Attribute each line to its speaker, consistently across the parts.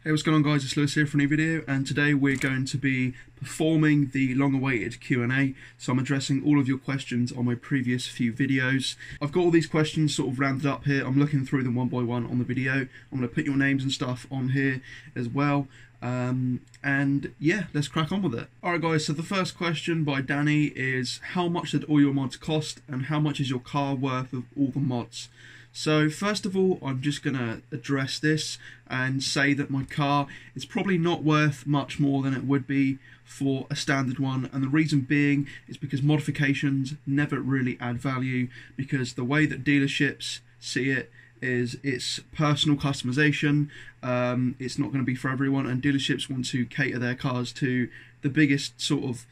Speaker 1: Hey, what's going on guys, it's Lewis here for a new video, and today we're going to be performing the long-awaited Q&A. So I'm addressing all of your questions on my previous few videos. I've got all these questions sort of rounded up here. I'm looking through them one by one on the video. I'm going to put your names and stuff on here as well. And yeah, let's crack on with it. Alright guys, so the first question by Danny is, how much did all your mods cost and how much is your car worth of all the mods? So first of all, I'm just going to address this and say that my car is probably not worth much more than it would be for a standard one, and the reason being is because modifications never really add value, because the way that dealerships see it is it's personal customization. It's not going to be for everyone, and dealerships want to cater their cars to the biggest sort of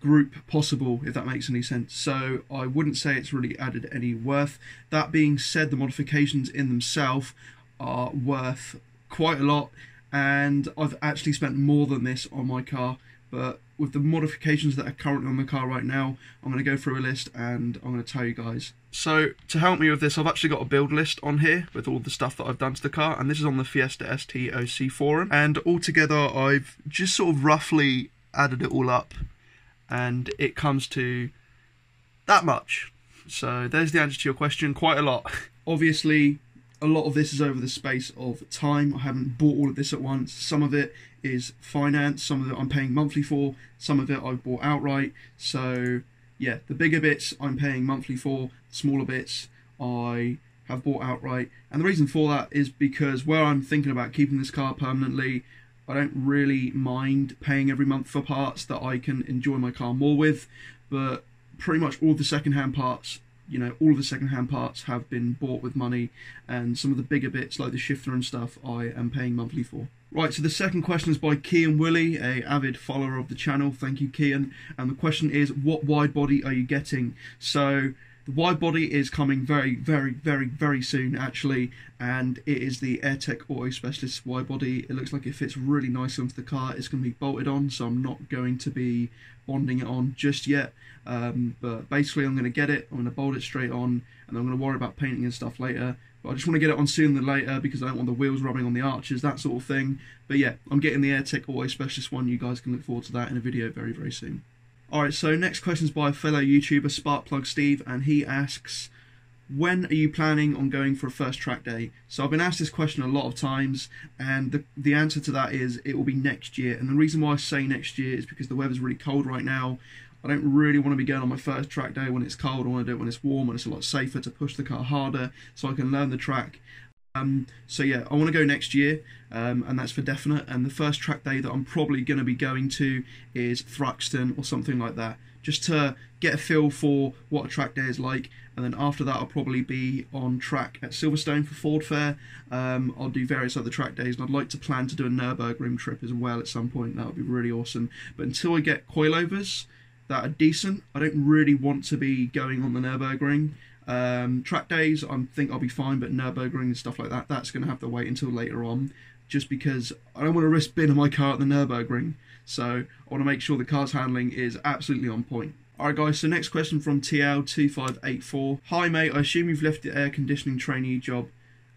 Speaker 1: group possible, if that makes any sense. So I wouldn't say it's really added any worth. That being said, the modifications in themselves are worth quite a lot, and I've actually spent more than this on my car. But with the modifications that are currently on the car right now, I'm going to go through a list and I'm going to tell you guys. So to help me with this, I've actually got a build list on here with all the stuff that I've done to the car, and this is on the Fiesta STOC forum, and altogether I've just sort of roughly added it all up, and it comes to that much. So there's the answer to your question, quite a lot. Obviously, a lot of this is over the space of time. I haven't bought all of this at once. Some of it is finance, some of it I'm paying monthly for, some of it I've bought outright. So yeah, the bigger bits I'm paying monthly for, the smaller bits I have bought outright. And the reason for that is because where I'm thinking about keeping this car permanently, I don't really mind paying every month for parts that I can enjoy my car more with, but pretty much all the second-hand parts, you know, all of the second-hand parts have been bought with money, and some of the bigger bits like the shifter and stuff I am paying monthly for. Right, so the second question is by Kian Willie, a avid follower of the channel. Thank you, Kian. And the question is, what wide body are you getting? So the wide body is coming very soon, actually, and it is the AirTech Auto Specialist wide body. It looks like it fits really nicely onto the car. It's going to be bolted on, so I'm not going to be bonding it on just yet. But basically, I'm going to get it, I'm going to bolt it straight on, and I'm going to worry about painting and stuff later. But I just want to get it on sooner than later because I don't want the wheels rubbing on the arches, that sort of thing. But yeah, I'm getting the AirTech Auto Specialist one. You guys can look forward to that in a video very soon. Alright, so next question is by a fellow YouTuber, Sparkplug Steve, and he asks, when are you planning on going for a first track day? So I've been asked this question a lot of times, and the answer to that is it will be next year. And the reason why I say next year is because the weather's really cold right now. I don't really want to be going on my first track day when it's cold. I want to do it when it's warm, and it's a lot safer to push the car harder so I can learn the track. So yeah, I want to go next year, and that's for definite. And the first track day that I'm probably going to be going to is Thruxton or something like that, just to get a feel for what a track day is like. And then after that, I'll probably be on track at Silverstone for Ford Fair. I'll do various other track days, and I'd like to plan to do a Nürburgring trip as well at some point. That would be really awesome. But until I get coilovers that are decent, I don't really want to be going on the Nürburgring. Track days, I think I'll be fine, but Nürburgring and stuff like that, that's going to have to wait until later on, just because I don't want to risk binning my car at the Nürburgring. So I want to make sure the car's handling is absolutely on point. Alright guys, so next question from TL2584. Hi mate, I assume you've left the air conditioning trainee job,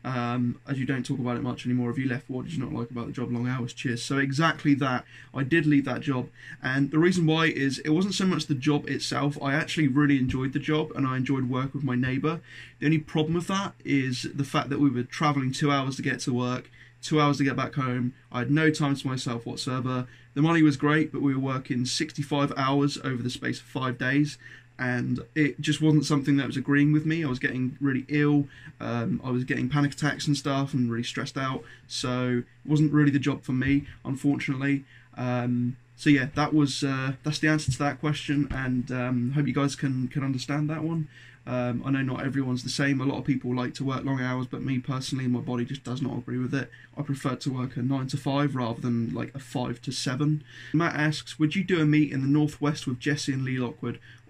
Speaker 1: as you don't talk about it much anymore. Have you left? What did you not like about the job? Long hours, cheers. So exactly that, I did leave that job, and the reason why is it wasn't so much the job itself. I actually really enjoyed the job, and I enjoyed work with my neighbour. The only problem with that is the fact that we were travelling 2 hours to get to work, 2 hours to get back home. I had no time to myself whatsoever. The money was great, but we were working 65 hours over the space of 5 days, and it just wasn't something that was agreeing with me. I was getting really ill, I was getting panic attacks and stuff, and really stressed out, so it wasn't really the job for me, unfortunately. So yeah, that's the answer to that question, and hope you guys can understand that one. I know not everyone's the same. A lot of people like to work long hours, but me personally, my body just does not agree with it. I prefer to work a 9 to 5 rather than like a 5 to 7. Matt asks, would you do a meet in the Northwest with Jessie and Lil?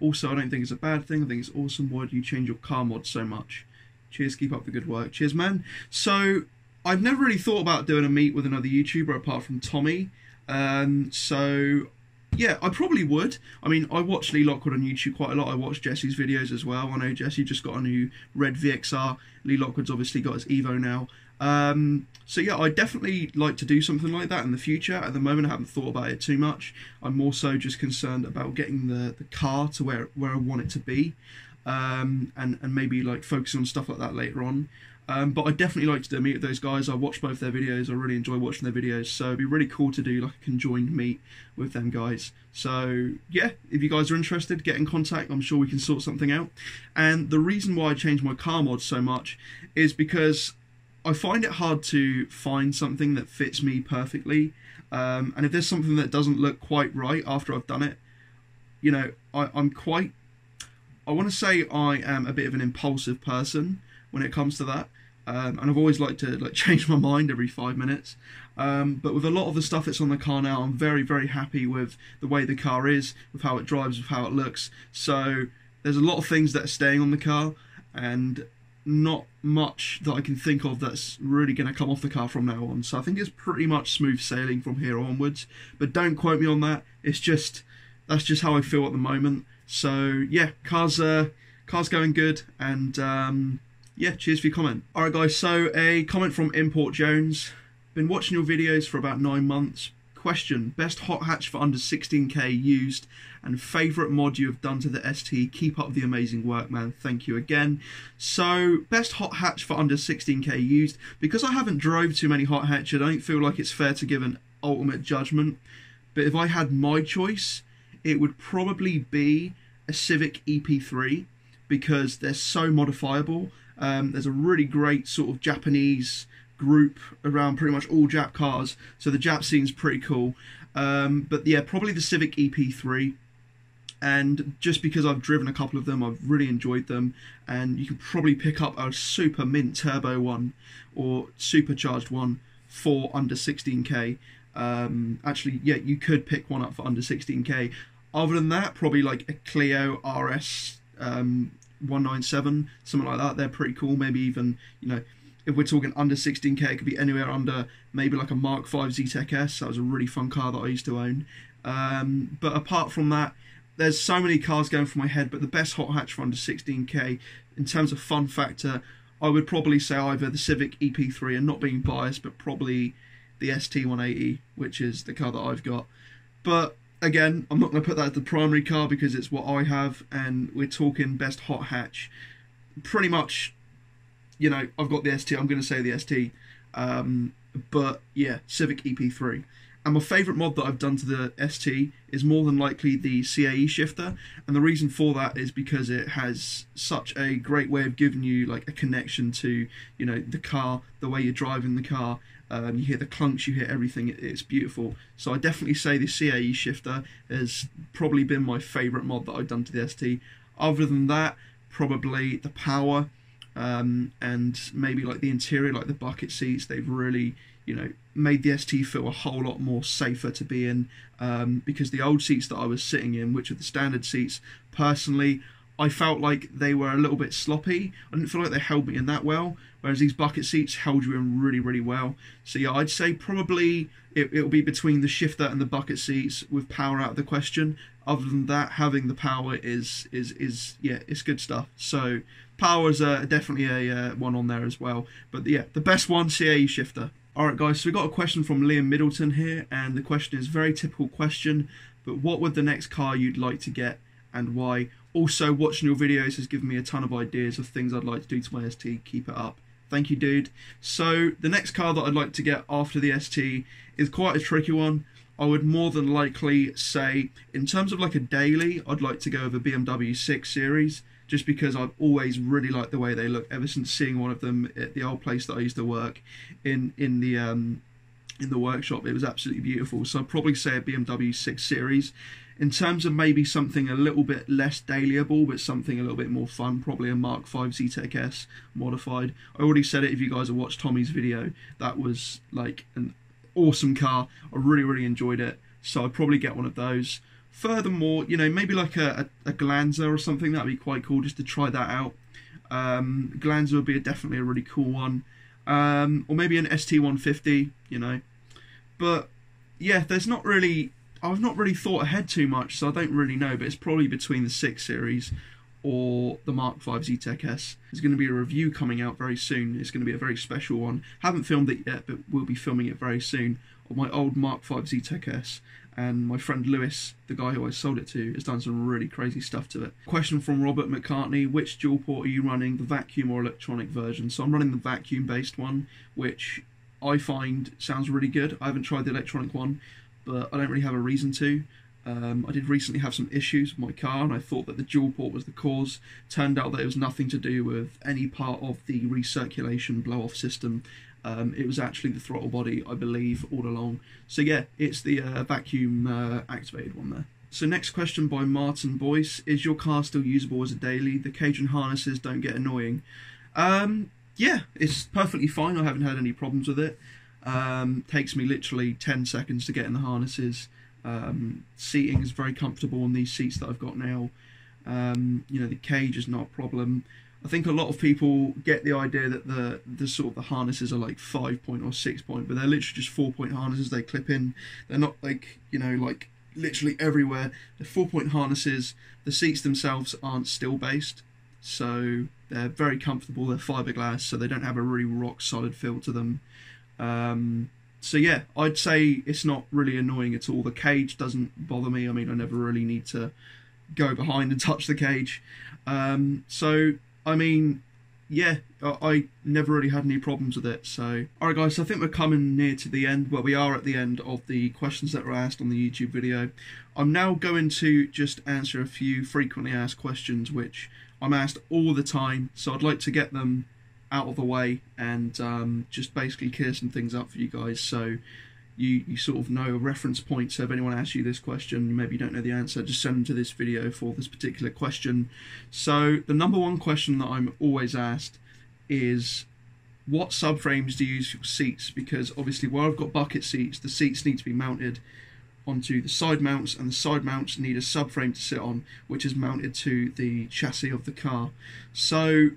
Speaker 1: Also, I don't think it's a bad thing. I think it's awesome. Why do you change your car mod so much? Cheers, keep up the good work. Cheers, man. So I've never really thought about doing a meet with another YouTuber apart from Tommy. So yeah, I probably would. I mean, I watch Lee Lockwood on YouTube quite a lot. I watch Jesse's videos as well. I know Jesse just got a new red VXR. Lee Lockwood's obviously got his Evo now. So yeah, I'd definitely like to do something like that in the future. At the moment, I haven't thought about it too much. I'm more so just concerned about getting the car to where I want it to be, and maybe like focusing on stuff like that later on. But I'd definitely like to meet those guys. I watch both their videos. I really enjoy watching their videos. So it'd be really cool to do like a conjoined meet with them guys. So yeah, if you guys are interested, get in contact. I'm sure we can sort something out. And the reason why I changed my car mod so much is because I find it hard to find something that fits me perfectly. And if there's something that doesn't look quite right after I've done it, you know, I want to say I am a bit of an impulsive person when it comes to that. And I've always liked to like change my mind every 5 minutes. But with a lot of the stuff that's on the car now, I'm very, very happy with the way the car is, with how it drives, with how it looks. So there's a lot of things that are staying on the car, and not much that I can think of that's really going to come off the car from now on. So I think it's pretty much smooth sailing from here onwards. But don't quote me on that. That's just how I feel at the moment. So yeah, car's going good, and yeah, cheers for your comment. Alright guys, so a comment from Import Jones. Been watching your videos for about 9 months. Question, best hot hatch for under 16k used, and favourite mod you have done to the ST. Keep up the amazing work, man. Thank you again. So, best hot hatch for under 16k used. Because I haven't drove too many hot hatch, I don't feel like it's fair to give an ultimate judgment. But if I had my choice, it would probably be a Civic EP3, because they're so modifiable. There's a really great sort of Japanese group around pretty much all Jap cars, so the Jap scene's pretty cool. But yeah, probably the Civic EP3, and just because I've driven a couple of them, I've really enjoyed them. And you can probably pick up a super mint turbo one or supercharged one for under 16k. Actually, yeah, you could pick one up for under 16k. Other than that, probably like a Clio RS 197, something like that. They're pretty cool. Maybe even, you know, if we're talking under 16k, it could be anywhere under maybe like a Mark V ZTEC S. That was a really fun car that I used to own. But apart from that, there's so many cars going through my head, but the best hot hatch for under 16k in terms of fun factor, I would probably say either the Civic EP3, and not being biased, but probably the ST180, which is the car that I've got. But again, I'm not going to put that as the primary car because it's what I have, and we're talking best hot hatch. Pretty much, you know, I've got the ST, I'm going to say the ST. But yeah, Civic EP3. And my favourite mod that I've done to the ST is more than likely the CAE shifter, and the reason for that is because it has such a great way of giving you like a connection to, you know, the car, the way you're driving the car. You hear the clunks, you hear everything, it's beautiful. So I definitely say the CAE shifter has probably been my favourite mod that I've done to the ST. Other than that, probably the power, and maybe like the interior, like the bucket seats. They've really, you know, made the ST feel a whole lot more safer to be in, because the old seats that I was sitting in, which are the standard seats, personally, I felt like they were a little bit sloppy. I didn't feel like they held me in that well, whereas these bucket seats held you in really, really well. So yeah, I'd say probably it'll be between the shifter and the bucket seats, with power out of the question. Other than that, having the power is yeah, it's good stuff. So power is definitely a one on there as well. But yeah, the best one, CAE shifter. Alright guys, so we got a question from Liam Middleton here, and the question is a very typical question, but what would the next car you'd like to get and why? Also, watching your videos has given me a ton of ideas of things I'd like to do to my ST. Keep it up. Thank you, dude. So the next car that I'd like to get after the ST is quite a tricky one. I would more than likely say, in terms of like a daily, I'd like to go with a BMW 6 Series, just because I've always really liked the way they look ever since seeing one of them at the old place that I used to work in the workshop. It was absolutely beautiful. So I'd probably say a BMW 6 Series. In terms of maybe something a little bit less dailyable, but something a little bit more fun, probably a Mark V ZTEC S modified. I already said it if you guys have watched Tommy's video. That was like an awesome car. I really, really enjoyed it. So I'd probably get one of those. Furthermore, you know, maybe like a Glanza or something. That'd be quite cool just to try that out. Glanza would be definitely a really cool one. Or maybe an ST150, you know. But yeah, I've not really thought ahead too much, so I don't really know, but it's probably between the 6 Series or the Mark V Z-Tech S. There's going to be a review coming out very soon. It's going to be a very special one. Haven't filmed it yet, but we'll be filming it very soon, of my old Mark V Z-Tech S. And my friend Lewis, the guy who I sold it to, has done some really crazy stuff to it. Question from Robert McCartney: which dual port are you running, the vacuum or electronic version? So I'm running the vacuum based one, which I find sounds really good. I haven't tried the electronic one, but I don't really have a reason to. I did recently have some issues with my car, and I thought that the dual port was the cause. Turned out that it was nothing to do with any part of the recirculation blow-off system. It was actually the throttle body, I believe, all along. So yeah, it's the vacuum activated one there. So next question by Martin Boyce: is your car still usable as a daily? The cage and harnesses don't get annoying? Yeah, it's perfectly fine. I haven't had any problems with it. Takes me literally 10 seconds to get in the harnesses. Seating is very comfortable on these seats that I've got now. You know, the cage is not a problem. I think a lot of people get the idea that the sort of the harnesses are like 5-point or 6-point, but they're literally just 4-point harnesses. They clip in. They're not like, you know, like literally everywhere. They're 4-point harnesses. The seats themselves aren't steel based, so they're very comfortable. They're fiberglass, so they don't have a really rock solid feel to them. So yeah, I'd say it's not really annoying at all. The cage doesn't bother me. I mean, I never really need to go behind and touch the cage. So I mean, yeah, I never really had any problems with it. So, alright guys, so I think we're coming near to the end. Well, we are at the end of the questions that were asked on the YouTube video. I'm now going to just answer a few frequently asked questions, which I'm asked all the time. So I'd like to get them out of the way and just basically clear some things up for you guys, so you sort of know a reference point. So if anyone asks you this question, maybe you don't know the answer, just send them to this video for this particular question. So the number one question that I'm always asked is, what subframes do you use for seats? Because obviously where I've got bucket seats, the seats need to be mounted onto the side mounts, and the side mounts need a subframe to sit on, which is mounted to the chassis of the car. So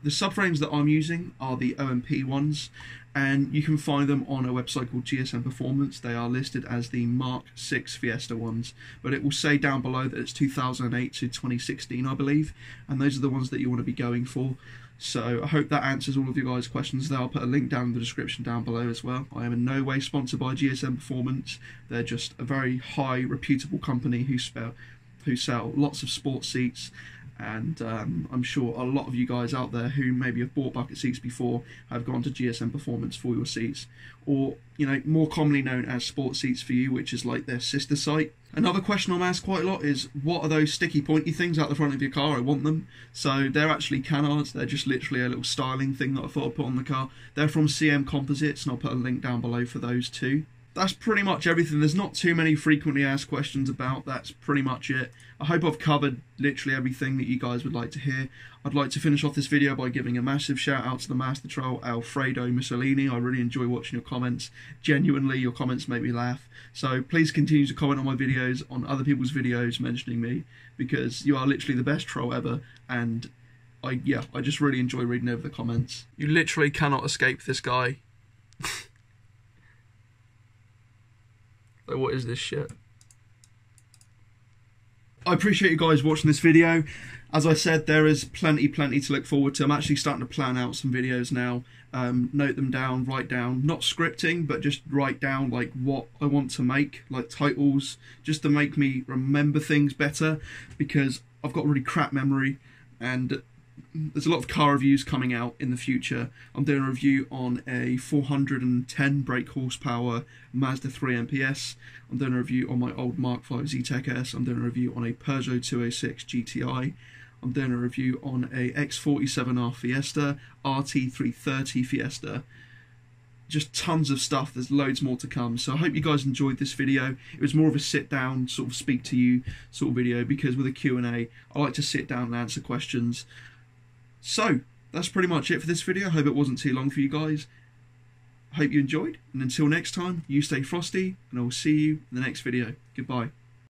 Speaker 1: the subframes that I'm using are the OMP ones, and you can find them on a website called GSM Performance. They are listed as the Mark VI Fiesta ones, but it will say down below that it's 2008 to 2016, I believe, and those are the ones that you want to be going for. So I hope that answers all of you guys' questions there. I'll put a link down in the description down below as well. I am in no way sponsored by GSM Performance. They're just a very high, reputable company who sell lots of sports seats. And I'm sure a lot of you guys out there who maybe have bought bucket seats before have gone to GSM Performance for your seats, or, you know, more commonly known as Sport Seats for You, which is like their sister site. Another question I'm asked quite a lot is, what are those sticky pointy things out the front of your car? I want them. So they're actually Canards. They're just literally a little styling thing that I thought I'd put on the car. They're from Composites, and I'll put a link down below for those too. That's pretty much everything. There's not too many frequently asked questions about. That's pretty much it. I hope I've covered literally everything that you guys would like to hear. I'd like to finish off this video by giving a massive shout out to the Master Troll, Alfredo Mussolini. I really enjoy watching your comments. Genuinely, your comments make me laugh. So please continue to comment on my videos, on other people's videos mentioning me, because you are literally the best troll ever, and I just really enjoy reading over the comments. You literally cannot escape this guy. Like, what is this shit? I appreciate you guys watching this video. As I said, there is plenty to look forward to. I'm actually starting to plan out some videos now. Note them down, write down, not scripting, but just write down like what I want to make, like titles, just to make me remember things better, because I've got really crap memory, and there's a lot of car reviews coming out in the future. I'm doing a review on a 410 brake horsepower Mazda 3 MPS. I'm doing a review on my old Mark V Z-Tech S. I'm doing a review on a Peugeot 206 GTI. I'm doing a review on a X47R Fiesta, RT330 Fiesta. Just tons of stuff. There's loads more to come. So I hope you guys enjoyed this video. It was more of a sit down, sort of speak to you sort of video, because with a Q&A, I like to sit down and answer questions. So that's pretty much it for this video. I hope it wasn't too long for you guys. I hope you enjoyed, and until next time, you stay frosty, and I will see you in the next video. Goodbye.